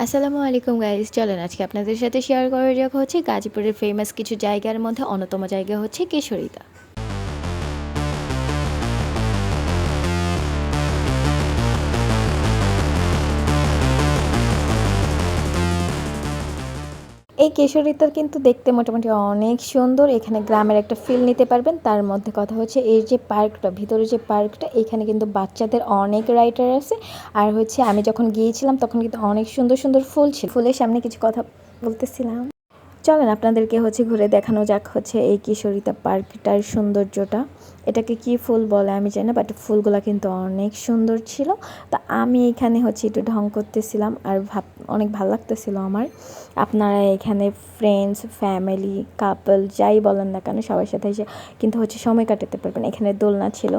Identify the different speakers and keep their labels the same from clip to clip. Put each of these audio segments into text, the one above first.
Speaker 1: আসসালামু আলাইকুম গাইস, চলেন আজকে আপনাদের সাথে শেয়ার করা যাক হচ্ছে গাজীপুরের ফেমাস কিছু জায়গার মধ্যে অন্যতম জায়গা হচ্ছে কেশরিতা। এই কেশরিতার কিন্তু দেখতে মোটামুটি অনেক সুন্দর। এখানে গ্রামের একটা ফিল নিতে পারবেন। তার মধ্যে কথা হচ্ছে এই যে পার্কটা, ভিতরে যে পার্কটা, এখানে কিন্তু বাচ্চাদের অনেক রাইডার আছে। আর হচ্ছে আমি যখন গিয়েছিলাম তখন কিন্তু অনেক সুন্দর সুন্দর ফুল ছিল। ফুলের সামনে কিছু কথা বলতেছিলাম, চলেন আপনাদেরকে হচ্ছে ঘুরে দেখানো যাক হচ্ছে এই কিশোরিতা পার্কটার সৌন্দর্যটা। এটাকে কি ফুল বলে আমি জানি না, বাট ফুলগুলা কিন্তু অনেক সুন্দর ছিল। তা আমি এখানে হচ্ছে একটু ঢং করতেছিলাম আর অনেক ভালো লাগতেছিল আমার। আপনারা এখানে ফ্রেন্ডস, ফ্যামিলি, কাপল যাই বলেন না কেন সবার সাথে এসে কিন্তু হচ্ছে সময় কাটাতে পারবেন। এখানে দোলনা ছিল,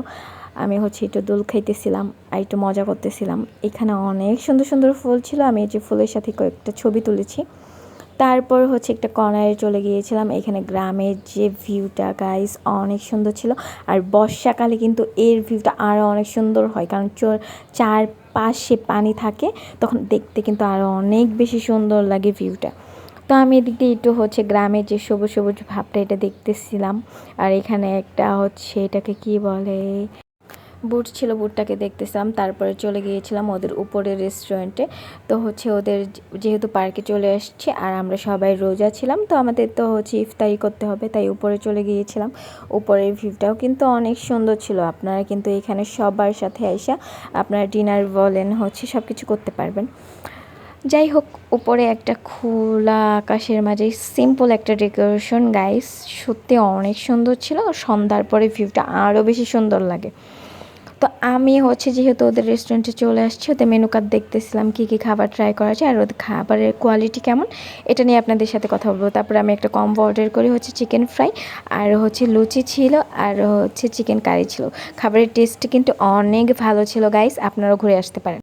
Speaker 1: আমি হচ্ছে একটু দোল খাইতেছিলাম আর একটু মজা করতেছিলাম। এখানে অনেক সুন্দর সুন্দর ফুল ছিল, আমি এই যে ফুলের সাথে কয়েকটা ছবি তুলেছি। তারপর হচ্ছে একটা কর্নারে চলে গিয়েছিলাম। এখানে গ্রামের যে ভিউটা গাইস অনেক সুন্দর ছিল। আর বর্ষাকালে কিন্তু এর ভিউটা আরও অনেক সুন্দর হয়, কারণ চারপাশে পানি থাকে, তখন দেখতে কিন্তু আরও অনেক বেশি সুন্দর লাগে ভিউটা। তো আমি এদিক দিয়ে একটু হচ্ছে গ্রামের যে সবুজ সবুজ ভাবটা এটা দেখতেছিলাম। আর এখানে একটা হচ্ছে এটাকে কি বলে, বুট ছিল, বুটটাকে দেখতেছিলাম। তারপরে চলে গিয়েছিলাম ওদের উপরের রেস্টুরেন্টে। তো হচ্ছে ওদের যেহেতু পার্কে চলে আসছে আর আমরা সবাই রোজা ছিলাম, তো আমাদের তো হচ্ছে ইফতারি করতে হবে, তাই উপরে চলে গিয়েছিলাম। উপরের ভিউটাও কিন্তু অনেক সুন্দর ছিল। আপনারা কিন্তু এখানে সবার সাথে আইসা আপনারা ডিনার বলেন হচ্ছে সব কিছু করতে পারবেন। যাই হোক, উপরে একটা খোলা আকাশের মাঝে সিম্পল একটা ডেকোরেশন গাইস, সত্যি অনেক সুন্দর ছিল। সন্ধ্যার পরে ভিউটা আরও বেশি সুন্দর লাগে। তো আমি হচ্ছে যেহেতু ওদের রেস্টুরেন্টে চলে আসছি, ওদের মেনু কার্ড দেখতেছিলাম কী কী খাবার ট্রাই করা যায় আর ওদের খাবারের কোয়ালিটি কেমন, এটা নিয়ে আপনাদের সাথে কথা বলবো। তারপরে আমি একটা কম্বো অর্ডার করি, হচ্ছে চিকেন ফ্রাই আর হচ্ছে লুচি ছিল আর হচ্ছে চিকেন কারি ছিল। খাবারের টেস্ট কিন্তু অনেক ভালো ছিল গাইস, আপনারাও ঘুরে আসতে পারেন।